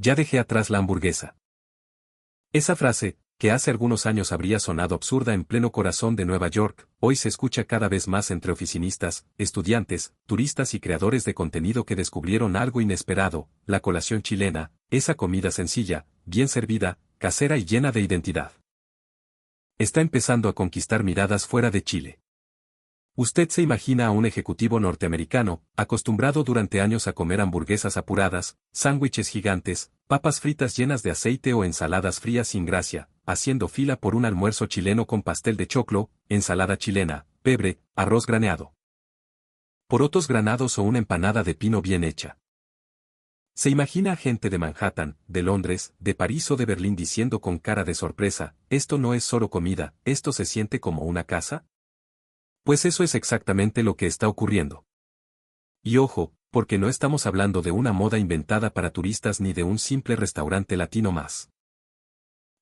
Ya dejé atrás la hamburguesa. Esa frase, que hace algunos años habría sonado absurda en pleno corazón de Nueva York, hoy se escucha cada vez más entre oficinistas, estudiantes, turistas y creadores de contenido que descubrieron algo inesperado: la colación chilena, esa comida sencilla, bien servida, casera y llena de identidad. Está empezando a conquistar miradas fuera de Chile. Usted se imagina a un ejecutivo norteamericano, acostumbrado durante años a comer hamburguesas apuradas, sándwiches gigantes, papas fritas llenas de aceite o ensaladas frías sin gracia, haciendo fila por un almuerzo chileno con pastel de choclo, ensalada chilena, pebre, arroz graneado, porotos granados o una empanada de pino bien hecha. Se imagina a gente de Manhattan, de Londres, de París o de Berlín diciendo con cara de sorpresa: ¿esto no es solo comida, esto se siente como una casa? Pues eso es exactamente lo que está ocurriendo. Y ojo, porque no estamos hablando de una moda inventada para turistas ni de un simple restaurante latino más.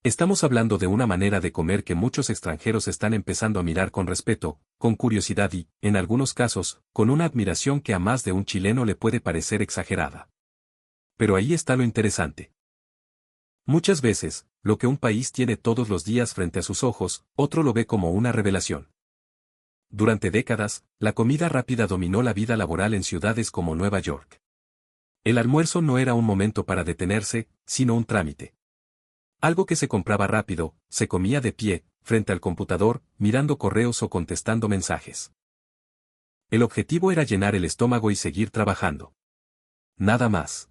Estamos hablando de una manera de comer que muchos extranjeros están empezando a mirar con respeto, con curiosidad y, en algunos casos, con una admiración que a más de un chileno le puede parecer exagerada. Pero ahí está lo interesante. Muchas veces, lo que un país tiene todos los días frente a sus ojos, otro lo ve como una revelación. Durante décadas, la comida rápida dominó la vida laboral en ciudades como Nueva York. El almuerzo no era un momento para detenerse, sino un trámite. Algo que se compraba rápido, se comía de pie, frente al computador, mirando correos o contestando mensajes. El objetivo era llenar el estómago y seguir trabajando. Nada más.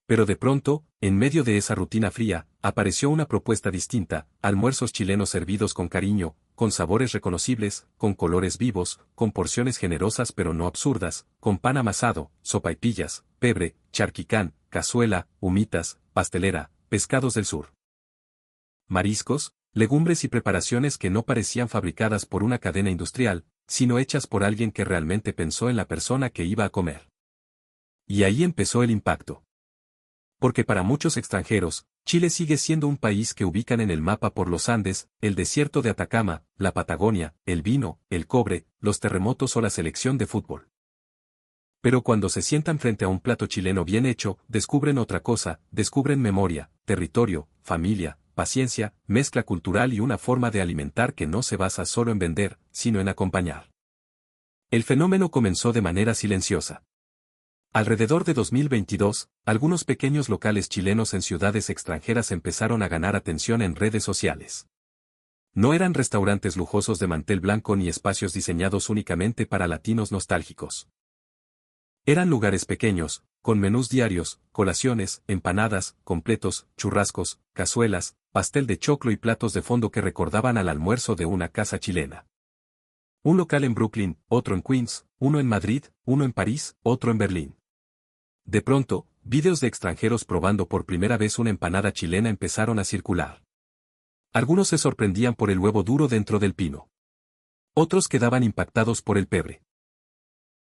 Pero de pronto, en medio de esa rutina fría, apareció una propuesta distinta: almuerzos chilenos servidos con cariño, con sabores reconocibles, con colores vivos, con porciones generosas pero no absurdas, con pan amasado, sopaipillas, pebre, charquicán, cazuela, humitas, pastelera, pescados del sur, mariscos, legumbres y preparaciones que no parecían fabricadas por una cadena industrial, sino hechas por alguien que realmente pensó en la persona que iba a comer. Y ahí empezó el impacto. Porque para muchos extranjeros, Chile sigue siendo un país que ubican en el mapa por los Andes, el desierto de Atacama, la Patagonia, el vino, el cobre, los terremotos o la selección de fútbol. Pero cuando se sientan frente a un plato chileno bien hecho, descubren otra cosa: descubren memoria, territorio, familia, paciencia, mezcla cultural y una forma de alimentar que no se basa solo en vender, sino en acompañar. El fenómeno comenzó de manera silenciosa. Alrededor de 2022, algunos pequeños locales chilenos en ciudades extranjeras empezaron a ganar atención en redes sociales. No eran restaurantes lujosos de mantel blanco ni espacios diseñados únicamente para latinos nostálgicos. Eran lugares pequeños, con menús diarios, colaciones, empanadas, completos, churrascos, cazuelas, pastel de choclo y platos de fondo que recordaban al almuerzo de una casa chilena. Un local en Brooklyn, otro en Queens, uno en Madrid, uno en París, otro en Berlín. De pronto, vídeos de extranjeros probando por primera vez una empanada chilena empezaron a circular. Algunos se sorprendían por el huevo duro dentro del pino. Otros quedaban impactados por el pebre.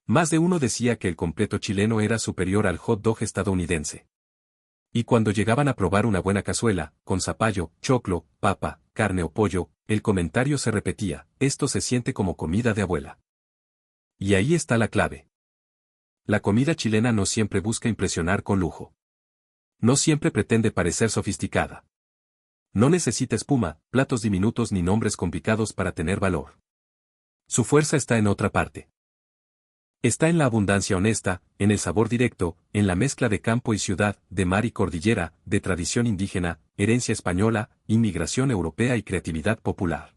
Más de uno decía que el completo chileno era superior al hot dog estadounidense. Y cuando llegaban a probar una buena cazuela, con zapallo, choclo, papa, carne o pollo, el comentario se repetía: esto se siente como comida de abuela. Y ahí está la clave. La comida chilena no siempre busca impresionar con lujo. No siempre pretende parecer sofisticada. No necesita espuma, platos diminutos ni nombres complicados para tener valor. Su fuerza está en otra parte. Está en la abundancia honesta, en el sabor directo, en la mezcla de campo y ciudad, de mar y cordillera, de tradición indígena, herencia española, inmigración europea y creatividad popular.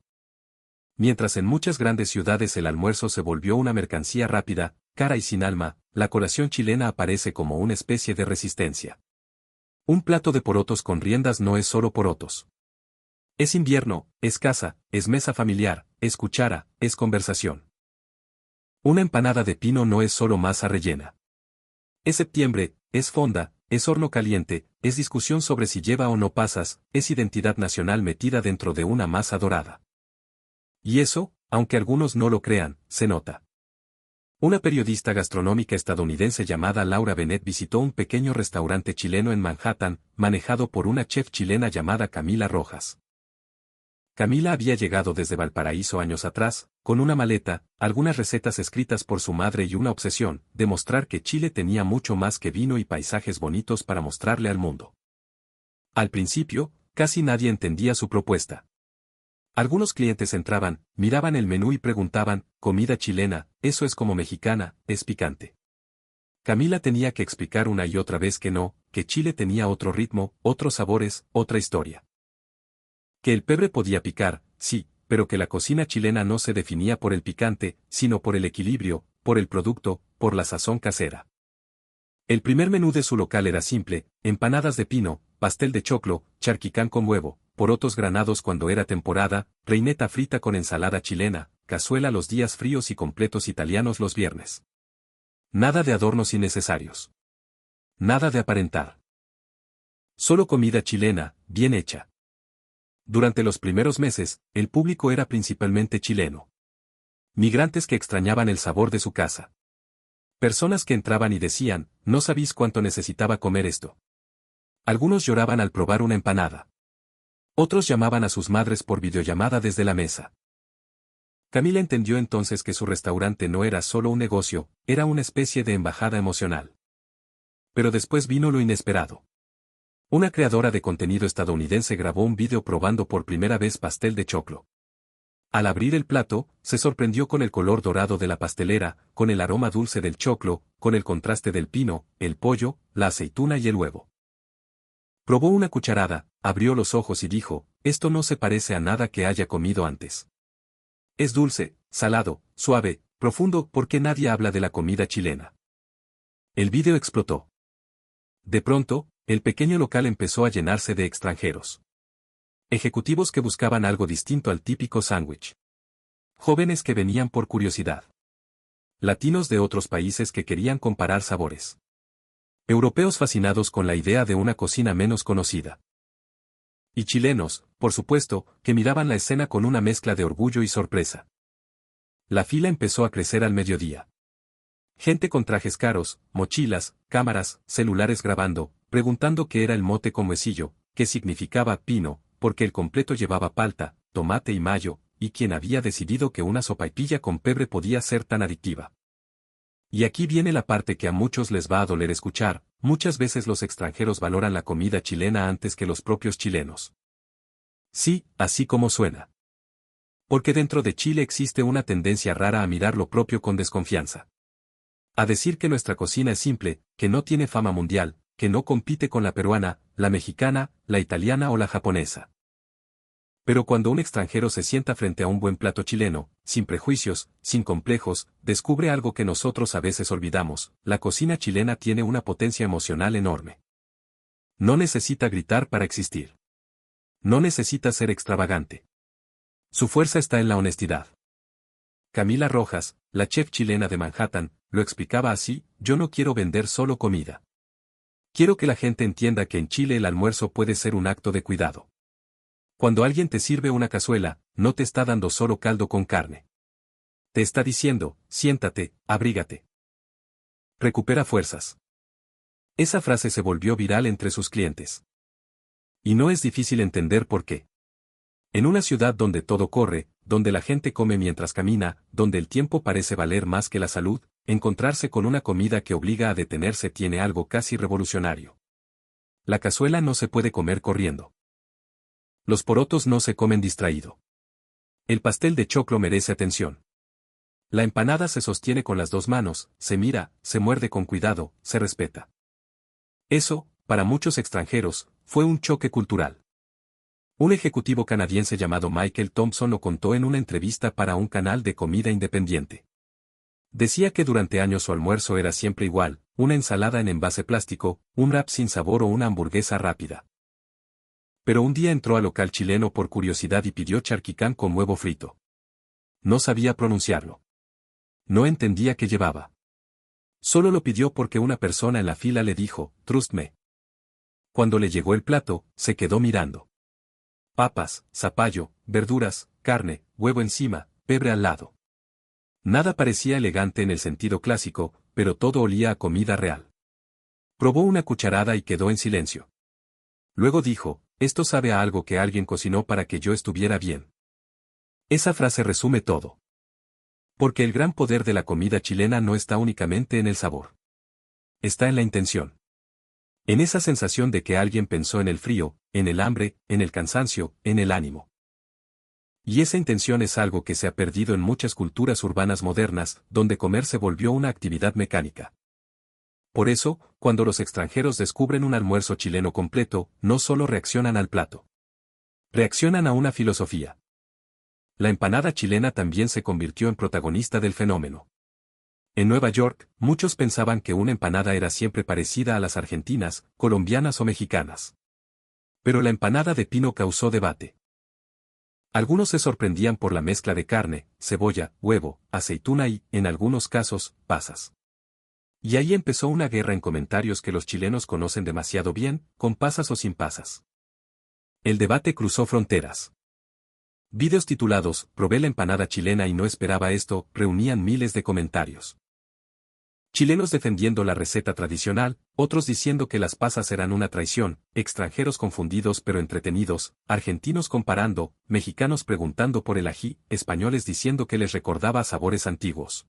Mientras en muchas grandes ciudades el almuerzo se volvió una mercancía rápida, cara y sin alma, la colación chilena aparece como una especie de resistencia. Un plato de porotos con riendas no es solo porotos. Es invierno, es casa, es mesa familiar, es cuchara, es conversación. Una empanada de pino no es solo masa rellena. Es septiembre, es fonda, es horno caliente, es discusión sobre si lleva o no pasas, es identidad nacional metida dentro de una masa dorada. Y eso, aunque algunos no lo crean, se nota. Una periodista gastronómica estadounidense llamada Laura Bennett visitó un pequeño restaurante chileno en Manhattan, manejado por una chef chilena llamada Camila Rojas. Camila había llegado desde Valparaíso años atrás, con una maleta, algunas recetas escritas por su madre y una obsesión, demostrar que Chile tenía mucho más que vino y paisajes bonitos para mostrarle al mundo. Al principio, casi nadie entendía su propuesta. Algunos clientes entraban, miraban el menú y preguntaban, ¿comida chilena, eso es como mexicana, es picante? Camila tenía que explicar una y otra vez que no, que Chile tenía otro ritmo, otros sabores, otra historia. Que el pebre podía picar, sí, pero que la cocina chilena no se definía por el picante, sino por el equilibrio, por el producto, por la sazón casera. El primer menú de su local era simple: empanadas de pino, pastel de choclo, charquicán con huevo, porotos granados cuando era temporada, reineta frita con ensalada chilena, cazuela los días fríos y completos italianos los viernes. Nada de adornos innecesarios. Nada de aparentar. Solo comida chilena, bien hecha. Durante los primeros meses, el público era principalmente chileno. Migrantes que extrañaban el sabor de su casa. Personas que entraban y decían, no sabéis cuánto necesitaba comer esto. Algunos lloraban al probar una empanada. Otros llamaban a sus madres por videollamada desde la mesa. Camila entendió entonces que su restaurante no era solo un negocio, era una especie de embajada emocional. Pero después vino lo inesperado. Una creadora de contenido estadounidense grabó un video probando por primera vez pastel de choclo. Al abrir el plato, se sorprendió con el color dorado de la pastelera, con el aroma dulce del choclo, con el contraste del pino, el pollo, la aceituna y el huevo. Probó una cucharada, abrió los ojos y dijo, esto no se parece a nada que haya comido antes. Es dulce, salado, suave, profundo. ¿Por qué nadie habla de la comida chilena? El video explotó. De pronto, el pequeño local empezó a llenarse de extranjeros. Ejecutivos que buscaban algo distinto al típico sándwich. Jóvenes que venían por curiosidad. Latinos de otros países que querían comparar sabores. Europeos fascinados con la idea de una cocina menos conocida. Y chilenos, por supuesto, que miraban la escena con una mezcla de orgullo y sorpresa. La fila empezó a crecer al mediodía. Gente con trajes caros, mochilas, cámaras, celulares grabando, preguntando qué era el mote con huesillo, qué significaba pino, porque el completo llevaba palta, tomate y mayo, y quién había decidido que una sopaipilla con pebre podía ser tan adictiva. Y aquí viene la parte que a muchos les va a doler escuchar: muchas veces los extranjeros valoran la comida chilena antes que los propios chilenos. Sí, así como suena. Porque dentro de Chile existe una tendencia rara a mirar lo propio con desconfianza. A decir que nuestra cocina es simple, que no tiene fama mundial, que no compite con la peruana, la mexicana, la italiana o la japonesa. Pero cuando un extranjero se sienta frente a un buen plato chileno, sin prejuicios, sin complejos, descubre algo que nosotros a veces olvidamos: la cocina chilena tiene una potencia emocional enorme. No necesita gritar para existir. No necesita ser extravagante. Su fuerza está en la honestidad. Camila Rojas, la chef chilena de Manhattan, lo explicaba así: yo no quiero vender solo comida. Quiero que la gente entienda que en Chile el almuerzo puede ser un acto de cuidado. Cuando alguien te sirve una cazuela, no te está dando solo caldo con carne. Te está diciendo, siéntate, abrígate. Recupera fuerzas. Esa frase se volvió viral entre sus clientes. Y no es difícil entender por qué. En una ciudad donde todo corre, donde la gente come mientras camina, donde el tiempo parece valer más que la salud, encontrarse con una comida que obliga a detenerse tiene algo casi revolucionario. La cazuela no se puede comer corriendo. Los porotos no se comen distraído. El pastel de choclo merece atención. La empanada se sostiene con las dos manos, se mira, se muerde con cuidado, se respeta. Eso, para muchos extranjeros, fue un choque cultural. Un ejecutivo canadiense llamado Michael Thompson lo contó en una entrevista para un canal de comida independiente. Decía que durante años su almuerzo era siempre igual: una ensalada en envase plástico, un wrap sin sabor o una hamburguesa rápida. Pero un día entró al local chileno por curiosidad y pidió charquicán con huevo frito. No sabía pronunciarlo. No entendía qué llevaba. Solo lo pidió porque una persona en la fila le dijo, "Trust me". Cuando le llegó el plato, se quedó mirando. Papas, zapallo, verduras, carne, huevo encima, pebre al lado. Nada parecía elegante en el sentido clásico, pero todo olía a comida real. Probó una cucharada y quedó en silencio. Luego dijo, esto sabe a algo que alguien cocinó para que yo estuviera bien. Esa frase resume todo. Porque el gran poder de la comida chilena no está únicamente en el sabor. Está en la intención. En esa sensación de que alguien pensó en el frío, en el hambre, en el cansancio, en el ánimo. Y esa intención es algo que se ha perdido en muchas culturas urbanas modernas, donde comer se volvió una actividad mecánica. Por eso, cuando los extranjeros descubren un almuerzo chileno completo, no solo reaccionan al plato. Reaccionan a una filosofía. La empanada chilena también se convirtió en protagonista del fenómeno. En Nueva York, muchos pensaban que una empanada era siempre parecida a las argentinas, colombianas o mexicanas. Pero la empanada de pino causó debate. Algunos se sorprendían por la mezcla de carne, cebolla, huevo, aceituna y, en algunos casos, pasas. Y ahí empezó una guerra en comentarios que los chilenos conocen demasiado bien, con pasas o sin pasas. El debate cruzó fronteras. Videos titulados "Probé la empanada chilena y no esperaba esto" reunían miles de comentarios. Chilenos defendiendo la receta tradicional, otros diciendo que las pasas eran una traición, extranjeros confundidos pero entretenidos, argentinos comparando, mexicanos preguntando por el ají, españoles diciendo que les recordaba sabores antiguos.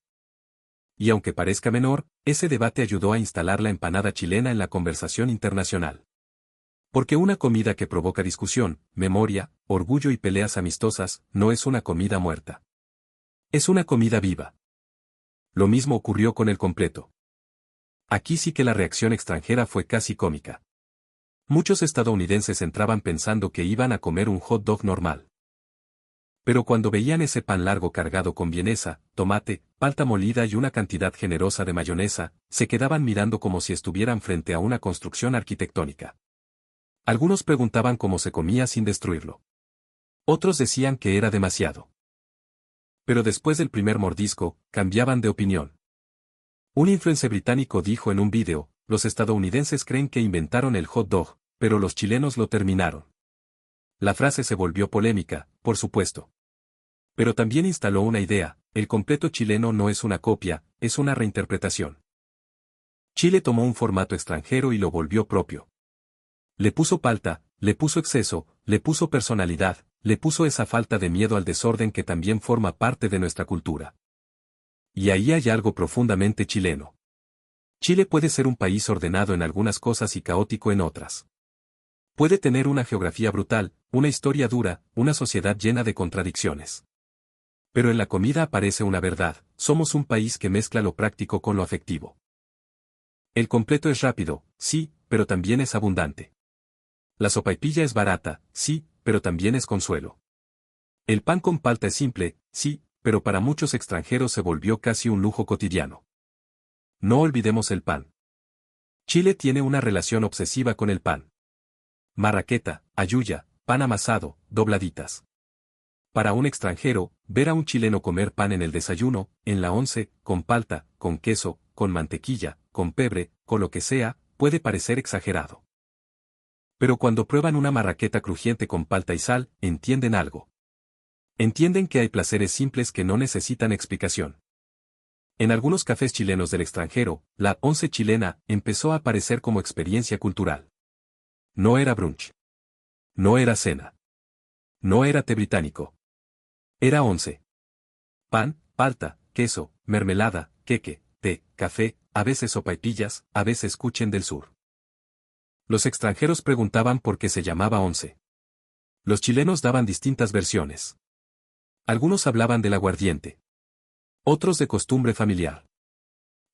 Y aunque parezca menor, ese debate ayudó a instalar la empanada chilena en la conversación internacional. Porque una comida que provoca discusión, memoria, orgullo y peleas amistosas, no es una comida muerta. Es una comida viva. Lo mismo ocurrió con el completo. Aquí sí que la reacción extranjera fue casi cómica. Muchos estadounidenses entraban pensando que iban a comer un hot dog normal. Pero cuando veían ese pan largo cargado con vienesa, tomate, palta molida y una cantidad generosa de mayonesa, se quedaban mirando como si estuvieran frente a una construcción arquitectónica. Algunos preguntaban cómo se comía sin destruirlo. Otros decían que era demasiado. Pero después del primer mordisco, cambiaban de opinión. Un influencer británico dijo en un vídeo, los estadounidenses creen que inventaron el hot dog, pero los chilenos lo terminaron. La frase se volvió polémica, por supuesto. Pero también instaló una idea, el completo chileno no es una copia, es una reinterpretación. Chile tomó un formato extranjero y lo volvió propio. Le puso palta, le puso exceso, le puso personalidad, le puso esa falta de miedo al desorden que también forma parte de nuestra cultura. Y ahí hay algo profundamente chileno. Chile puede ser un país ordenado en algunas cosas y caótico en otras. Puede tener una geografía brutal, una historia dura, una sociedad llena de contradicciones. Pero en la comida aparece una verdad, somos un país que mezcla lo práctico con lo afectivo. El completo es rápido, sí, pero también es abundante. La sopaipilla es barata, sí, pero también es consuelo. El pan con palta es simple, sí, pero para muchos extranjeros se volvió casi un lujo cotidiano. No olvidemos el pan. Chile tiene una relación obsesiva con el pan. Marraqueta, ayuya, pan amasado, dobladitas. Para un extranjero, ver a un chileno comer pan en el desayuno, en la once, con palta, con queso, con mantequilla, con pebre, con lo que sea, puede parecer exagerado. Pero cuando prueban una marraqueta crujiente con palta y sal, entienden algo. Entienden que hay placeres simples que no necesitan explicación. En algunos cafés chilenos del extranjero, la once chilena empezó a aparecer como experiencia cultural. No era brunch. No era cena. No era té británico. Era once. Pan, palta, queso, mermelada, queque, té, café, a veces sopaipillas, a veces cuchen del sur. Los extranjeros preguntaban por qué se llamaba once. Los chilenos daban distintas versiones. Algunos hablaban del aguardiente. Otros de costumbre familiar.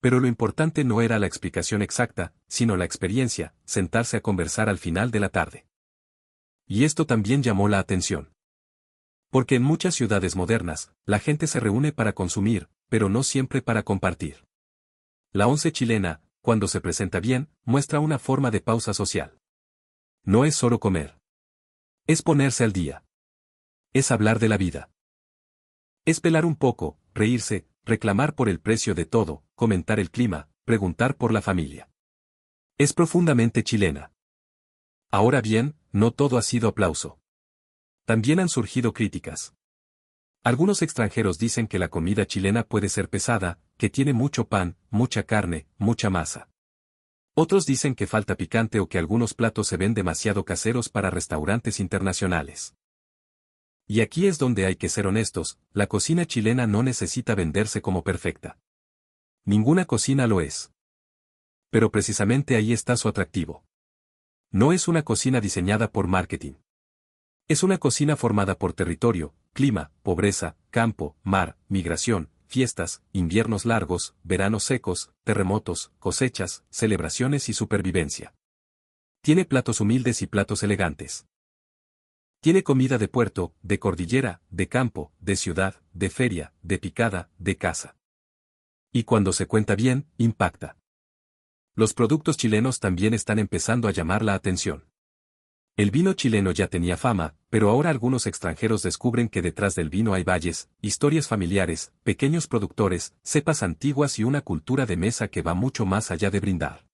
Pero lo importante no era la explicación exacta, sino la experiencia, sentarse a conversar al final de la tarde. Y esto también llamó la atención. Porque en muchas ciudades modernas, la gente se reúne para consumir, pero no siempre para compartir. La once chilena, cuando se presenta bien, muestra una forma de pausa social. No es solo comer. Es ponerse al día. Es hablar de la vida. Es pelar un poco, reírse, reclamar por el precio de todo, comentar el clima, preguntar por la familia. Es profundamente chilena. Ahora bien, no todo ha sido aplauso. También han surgido críticas. Algunos extranjeros dicen que la comida chilena puede ser pesada, que tiene mucho pan, mucha carne, mucha masa. Otros dicen que falta picante o que algunos platos se ven demasiado caseros para restaurantes internacionales. Y aquí es donde hay que ser honestos, la cocina chilena no necesita venderse como perfecta. Ninguna cocina lo es. Pero precisamente ahí está su atractivo. No es una cocina diseñada por marketing. Es una cocina formada por territorio, clima, pobreza, campo, mar, migración, fiestas, inviernos largos, veranos secos, terremotos, cosechas, celebraciones y supervivencia. Tiene platos humildes y platos elegantes. Tiene comida de puerto, de cordillera, de campo, de ciudad, de feria, de picada, de casa. Y cuando se cuenta bien, impacta. Los productos chilenos también están empezando a llamar la atención. El vino chileno ya tenía fama, pero ahora algunos extranjeros descubren que detrás del vino hay valles, historias familiares, pequeños productores, cepas antiguas y una cultura de mesa que va mucho más allá de brindar.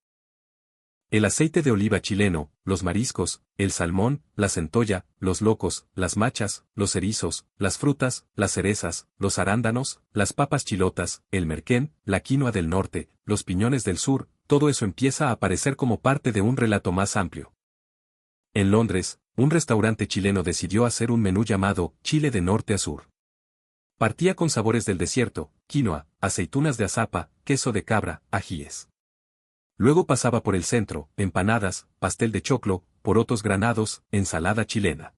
El aceite de oliva chileno, los mariscos, el salmón, la centolla, los locos, las machas, los erizos, las frutas, las cerezas, los arándanos, las papas chilotas, el merquén, la quinoa del norte, los piñones del sur, todo eso empieza a aparecer como parte de un relato más amplio. En Londres, un restaurante chileno decidió hacer un menú llamado Chile de norte a sur. Partía con sabores del desierto, quinoa, aceitunas de azapa, queso de cabra, ajíes. Luego pasaba por el centro, empanadas, pastel de choclo, porotos granados, ensalada chilena.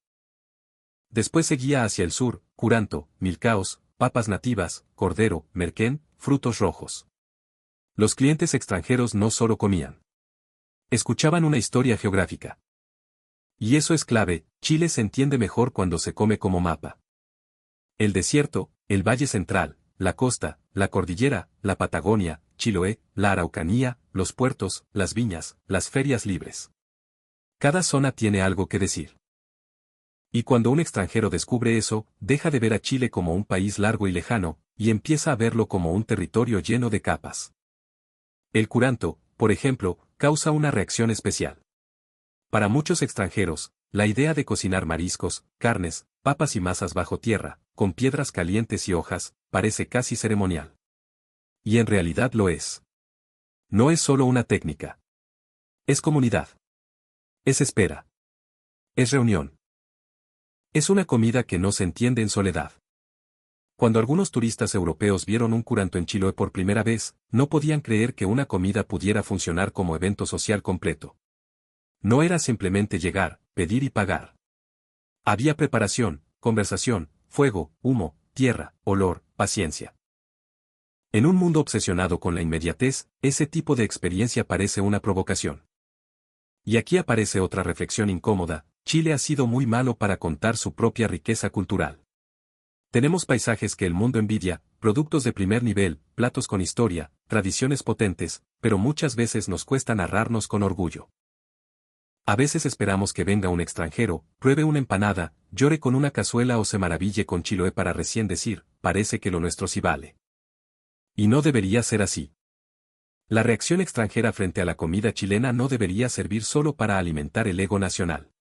Después seguía hacia el sur, curanto, milcaos, papas nativas, cordero, merquén, frutos rojos. Los clientes extranjeros no solo comían. Escuchaban una historia geográfica. Y eso es clave, Chile se entiende mejor cuando se come como mapa. El desierto, el Valle Central, la costa, la cordillera, la Patagonia, Chiloé, la Araucanía, los puertos, las viñas, las ferias libres. Cada zona tiene algo que decir. Y cuando un extranjero descubre eso, deja de ver a Chile como un país largo y lejano, y empieza a verlo como un territorio lleno de capas. El curanto, por ejemplo, causa una reacción especial. Para muchos extranjeros, la idea de cocinar mariscos, carnes, papas y masas bajo tierra, con piedras calientes y hojas, parece casi ceremonial. Y en realidad lo es. No es solo una técnica. Es comunidad. Es espera. Es reunión. Es una comida que no se entiende en soledad. Cuando algunos turistas europeos vieron un curanto en Chiloé por primera vez, no podían creer que una comida pudiera funcionar como evento social completo. No era simplemente llegar, pedir y pagar. Había preparación, conversación, fuego, humo, tierra, olor, paciencia. En un mundo obsesionado con la inmediatez, ese tipo de experiencia parece una provocación. Y aquí aparece otra reflexión incómoda: Chile ha sido muy malo para contar su propia riqueza cultural. Tenemos paisajes que el mundo envidia, productos de primer nivel, platos con historia, tradiciones potentes, pero muchas veces nos cuesta narrarnos con orgullo. A veces esperamos que venga un extranjero, pruebe una empanada, llore con una cazuela o se maraville con Chiloé para recién decir, parece que lo nuestro sí vale. Y no debería ser así. La reacción extranjera frente a la comida chilena no debería servir solo para alimentar el ego nacional.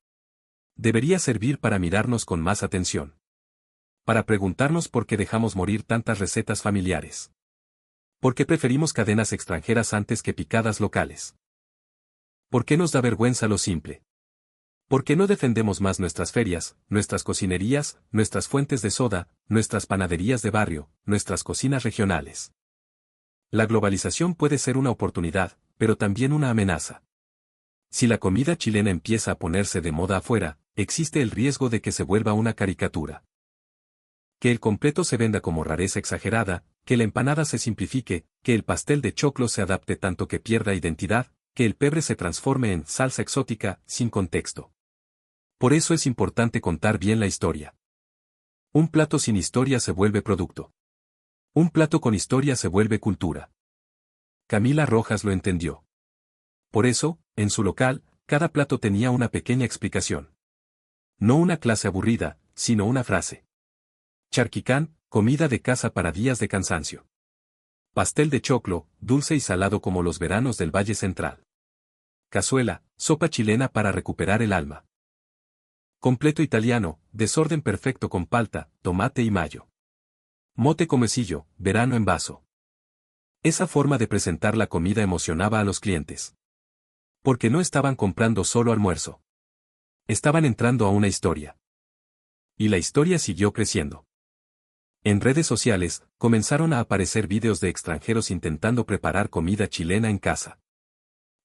Debería servir para mirarnos con más atención. Para preguntarnos por qué dejamos morir tantas recetas familiares. ¿Por qué preferimos cadenas extranjeras antes que picadas locales? ¿Por qué nos da vergüenza lo simple? ¿Por qué no defendemos más nuestras ferias, nuestras cocinerías, nuestras fuentes de soda, nuestras panaderías de barrio, nuestras cocinas regionales? La globalización puede ser una oportunidad, pero también una amenaza. Si la comida chilena empieza a ponerse de moda afuera, existe el riesgo de que se vuelva una caricatura. Que el completo se venda como rareza exagerada, que la empanada se simplifique, que el pastel de choclo se adapte tanto que pierda identidad, que el pebre se transforme en salsa exótica, sin contexto. Por eso es importante contar bien la historia. Un plato sin historia se vuelve producto. Un plato con historia se vuelve cultura. Camila Rojas lo entendió. Por eso, en su local, cada plato tenía una pequeña explicación. No una clase aburrida, sino una frase. Charquicán, comida de casa para días de cansancio. Pastel de choclo, dulce y salado como los veranos del Valle Central. Cazuela, sopa chilena para recuperar el alma. Completo italiano, desorden perfecto con palta, tomate y mayo. Mote comecillo, verano en vaso. Esa forma de presentar la comida emocionaba a los clientes. Porque no estaban comprando solo almuerzo. Estaban entrando a una historia. Y la historia siguió creciendo. En redes sociales, comenzaron a aparecer vídeos de extranjeros intentando preparar comida chilena en casa.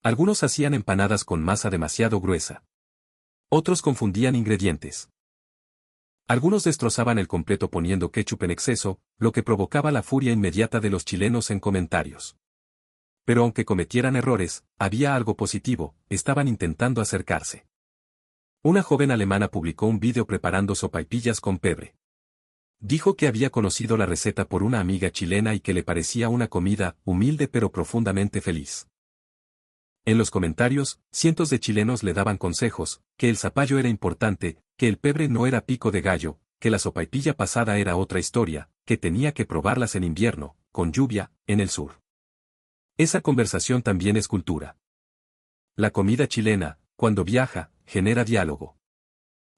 Algunos hacían empanadas con masa demasiado gruesa. Otros confundían ingredientes. Algunos destrozaban el completo poniendo ketchup en exceso, lo que provocaba la furia inmediata de los chilenos en comentarios. Pero aunque cometieran errores, había algo positivo, estaban intentando acercarse. Una joven alemana publicó un vídeo preparando sopaipillas con pebre. Dijo que había conocido la receta por una amiga chilena y que le parecía una comida humilde pero profundamente feliz. En los comentarios, cientos de chilenos le daban consejos, que el zapallo era importante, que el pebre no era pico de gallo, que la sopaipilla pasada era otra historia, que tenía que probarlas en invierno, con lluvia, en el sur. Esa conversación también es cultura. La comida chilena, cuando viaja, genera diálogo.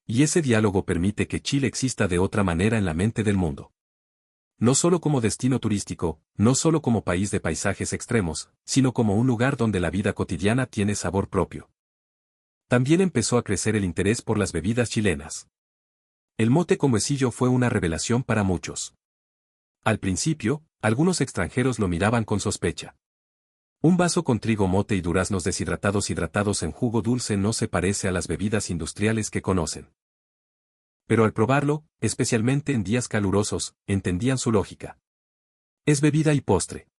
Y ese diálogo permite que Chile exista de otra manera en la mente del mundo. No solo como destino turístico, no solo como país de paisajes extremos, sino como un lugar donde la vida cotidiana tiene sabor propio. También empezó a crecer el interés por las bebidas chilenas. El mote con huesillo fue una revelación para muchos. Al principio, algunos extranjeros lo miraban con sospecha. Un vaso con trigo mote y duraznos deshidratados hidratados en jugo dulce no se parece a las bebidas industriales que conocen. Pero al probarlo, especialmente en días calurosos, entendían su lógica. Es bebida y postre.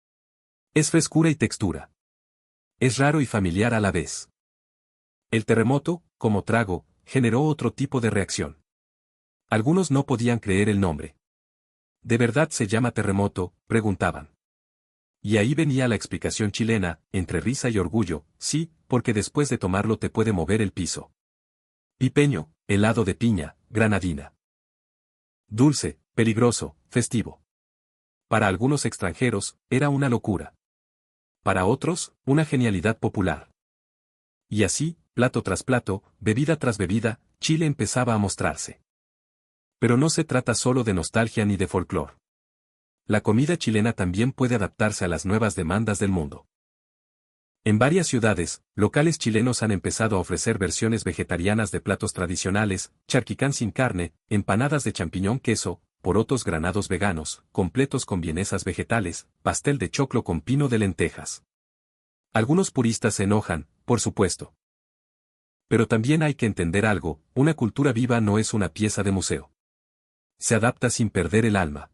Es frescura y textura. Es raro y familiar a la vez. El terremoto, como trago, generó otro tipo de reacción. Algunos no podían creer el nombre. ¿De verdad se llama terremoto?, preguntaban. Y ahí venía la explicación chilena, entre risa y orgullo: sí, porque después de tomarlo te puede mover el piso. Pipeño, helado de piña, granadina. Dulce, peligroso, festivo. Para algunos extranjeros, era una locura. Para otros, una genialidad popular. Y así, plato tras plato, bebida tras bebida, Chile empezaba a mostrarse. Pero no se trata solo de nostalgia ni de folclore. La comida chilena también puede adaptarse a las nuevas demandas del mundo. En varias ciudades, locales chilenos han empezado a ofrecer versiones vegetarianas de platos tradicionales: charquicán sin carne, empanadas de champiñón queso, porotos granados veganos, completos con vienesas vegetales, pastel de choclo con pino de lentejas. Algunos puristas se enojan, por supuesto. Pero también hay que entender algo: una cultura viva no es una pieza de museo. Se adapta sin perder el alma.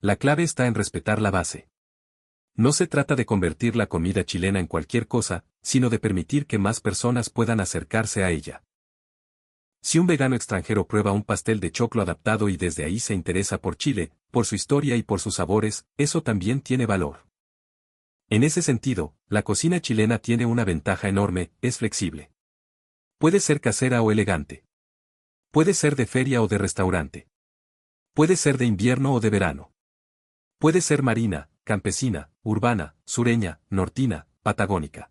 La clave está en respetar la base. No se trata de convertir la comida chilena en cualquier cosa, sino de permitir que más personas puedan acercarse a ella. Si un vegano extranjero prueba un pastel de choclo adaptado y desde ahí se interesa por Chile, por su historia y por sus sabores, eso también tiene valor. En ese sentido, la cocina chilena tiene una ventaja enorme: es flexible. Puede ser casera o elegante. Puede ser de feria o de restaurante. Puede ser de invierno o de verano. Puede ser marina, campesina, urbana, sureña, nortina, patagónica.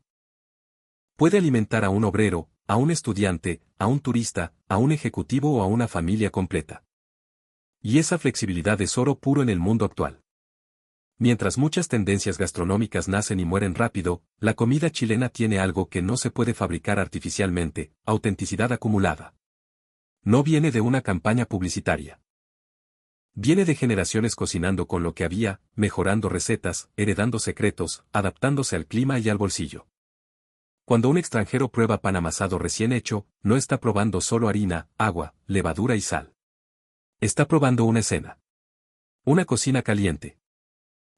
Puede alimentar a un obrero, a un estudiante, a un turista, a un ejecutivo o a una familia completa. Y esa flexibilidad es oro puro en el mundo actual. Mientras muchas tendencias gastronómicas nacen y mueren rápido, la comida chilena tiene algo que no se puede fabricar artificialmente: autenticidad acumulada. No viene de una campaña publicitaria. Viene de generaciones cocinando con lo que había, mejorando recetas, heredando secretos, adaptándose al clima y al bolsillo. Cuando un extranjero prueba pan amasado recién hecho, no está probando solo harina, agua, levadura y sal. Está probando una escena. Una cocina caliente.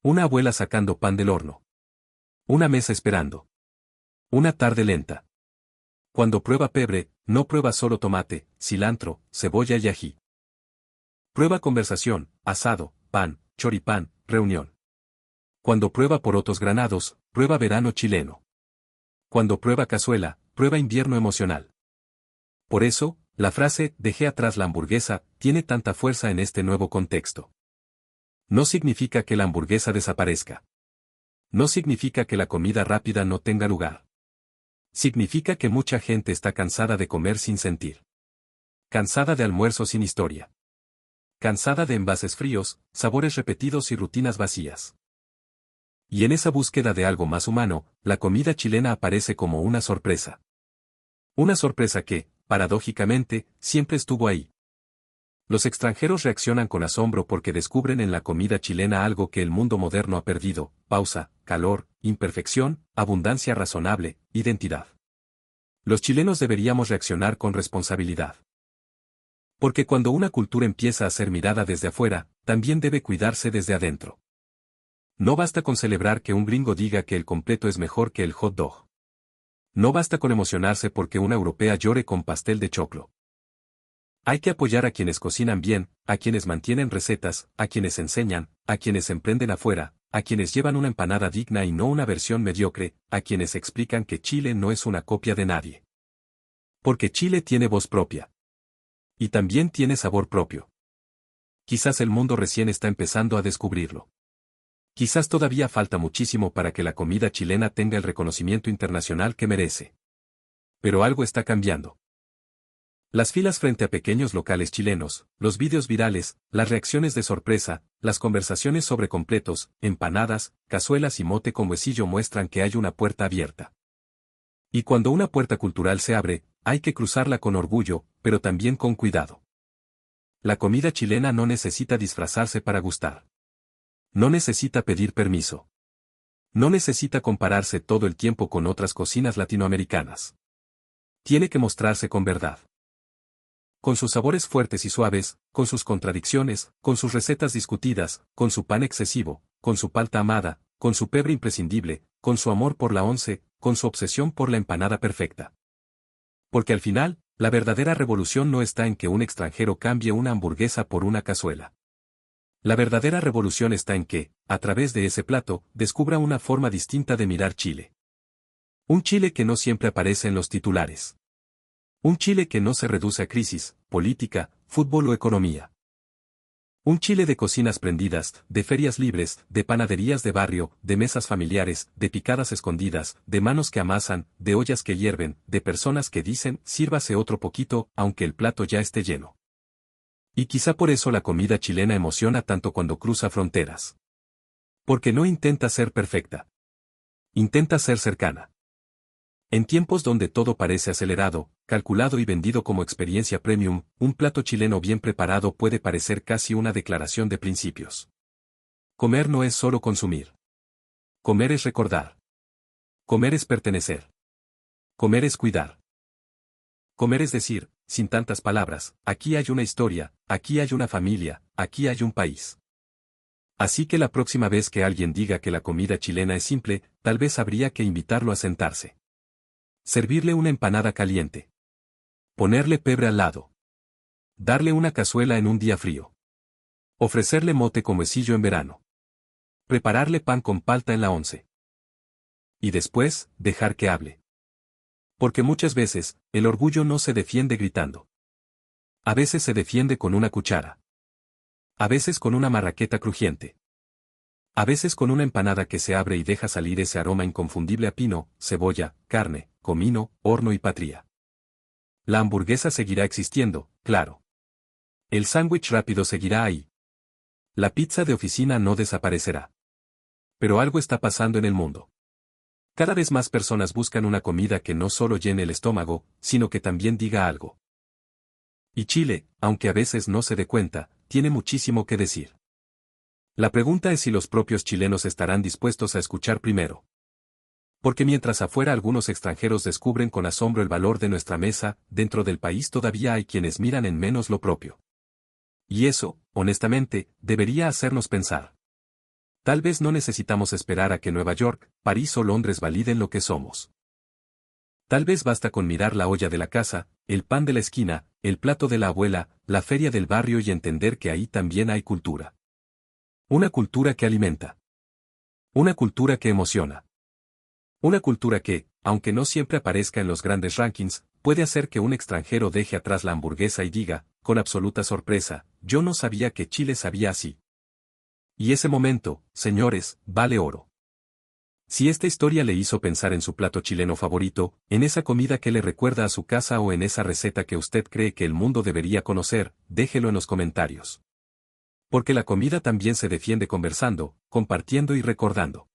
Una abuela sacando pan del horno. Una mesa esperando. Una tarde lenta. Cuando prueba pebre, no prueba solo tomate, cilantro, cebolla y ají. Prueba conversación, asado, pan, choripán, reunión. Cuando prueba porotos granados, prueba verano chileno. Cuando prueba cazuela, prueba invierno emocional. Por eso, la frase "dejé atrás la hamburguesa" tiene tanta fuerza en este nuevo contexto. No significa que la hamburguesa desaparezca. No significa que la comida rápida no tenga lugar. Significa que mucha gente está cansada de comer sin sentir. Cansada de almuerzos sin historia. Cansada de envases fríos, sabores repetidos y rutinas vacías. Y en esa búsqueda de algo más humano, la comida chilena aparece como una sorpresa. Una sorpresa que, paradójicamente, siempre estuvo ahí. Los extranjeros reaccionan con asombro porque descubren en la comida chilena algo que el mundo moderno ha perdido: pausa, calor, imperfección, abundancia razonable, identidad. Los chilenos deberíamos reaccionar con responsabilidad. Porque cuando una cultura empieza a ser mirada desde afuera, también debe cuidarse desde adentro. No basta con celebrar que un gringo diga que el completo es mejor que el hot dog. No basta con emocionarse porque una europea llore con pastel de choclo. Hay que apoyar a quienes cocinan bien, a quienes mantienen recetas, a quienes enseñan, a quienes emprenden afuera, a quienes llevan una empanada digna y no una versión mediocre, a quienes explican que Chile no es una copia de nadie. Porque Chile tiene voz propia. Y también tiene sabor propio. Quizás el mundo recién está empezando a descubrirlo. Quizás todavía falta muchísimo para que la comida chilena tenga el reconocimiento internacional que merece. Pero algo está cambiando. Las filas frente a pequeños locales chilenos, los vídeos virales, las reacciones de sorpresa, las conversaciones sobre completos, empanadas, cazuelas y mote con huesillo muestran que hay una puerta abierta. Y cuando una puerta cultural se abre, hay que cruzarla con orgullo, pero también con cuidado. La comida chilena no necesita disfrazarse para gustar. No necesita pedir permiso. No necesita compararse todo el tiempo con otras cocinas latinoamericanas. Tiene que mostrarse con verdad. Con sus sabores fuertes y suaves, con sus contradicciones, con sus recetas discutidas, con su pan excesivo, con su palta amada, con su pebre imprescindible, con su amor por la once, con su obsesión por la empanada perfecta. Porque al final, la verdadera revolución no está en que un extranjero cambie una hamburguesa por una cazuela. La verdadera revolución está en que, a través de ese plato, descubra una forma distinta de mirar Chile. Un Chile que no siempre aparece en los titulares. Un Chile que no se reduce a crisis, política, fútbol o economía. Un Chile de cocinas prendidas, de ferias libres, de panaderías de barrio, de mesas familiares, de picadas escondidas, de manos que amasan, de ollas que hierven, de personas que dicen, sírvase otro poquito, aunque el plato ya esté lleno. Y quizá por eso la comida chilena emociona tanto cuando cruza fronteras. Porque no intenta ser perfecta. Intenta ser cercana. En tiempos donde todo parece acelerado, calculado y vendido como experiencia premium, un plato chileno bien preparado puede parecer casi una declaración de principios. Comer no es solo consumir. Comer es recordar. Comer es pertenecer. Comer es cuidar. Comer es decir, sin tantas palabras, aquí hay una historia, aquí hay una familia, aquí hay un país. Así que la próxima vez que alguien diga que la comida chilena es simple, tal vez habría que invitarlo a sentarse. Servirle una empanada caliente. Ponerle pebre al lado. Darle una cazuela en un día frío. Ofrecerle mote con huesillo en verano. Prepararle pan con palta en la once. Y después, dejar que hable. Porque muchas veces, el orgullo no se defiende gritando. A veces se defiende con una cuchara. A veces con una marraqueta crujiente. A veces con una empanada que se abre y deja salir ese aroma inconfundible a pino, cebolla, carne, comino, horno y patria. La hamburguesa seguirá existiendo, claro. El sándwich rápido seguirá ahí. La pizza de oficina no desaparecerá. Pero algo está pasando en el mundo. Cada vez más personas buscan una comida que no solo llene el estómago, sino que también diga algo. Y Chile, aunque a veces no se dé cuenta, tiene muchísimo que decir. La pregunta es si los propios chilenos estarán dispuestos a escuchar primero. Porque mientras afuera algunos extranjeros descubren con asombro el valor de nuestra mesa, dentro del país todavía hay quienes miran en menos lo propio. Y eso, honestamente, debería hacernos pensar. Tal vez no necesitamos esperar a que Nueva York, París o Londres validen lo que somos. Tal vez basta con mirar la olla de la casa, el pan de la esquina, el plato de la abuela, la feria del barrio y entender que ahí también hay cultura. Una cultura que alimenta. Una cultura que emociona. Una cultura que, aunque no siempre aparezca en los grandes rankings, puede hacer que un extranjero deje atrás la hamburguesa y diga, con absoluta sorpresa, yo no sabía que Chile sabía así. Y ese momento, señores, vale oro. Si esta historia le hizo pensar en su plato chileno favorito, en esa comida que le recuerda a su casa o en esa receta que usted cree que el mundo debería conocer, déjelo en los comentarios. Porque la comida también se defiende conversando, compartiendo y recordando.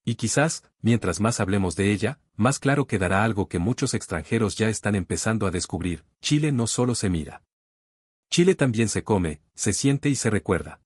Y quizás, mientras más hablemos de ella, más claro quedará algo que muchos extranjeros ya están empezando a descubrir: Chile no solo se mira. Chile también se come, se siente y se recuerda.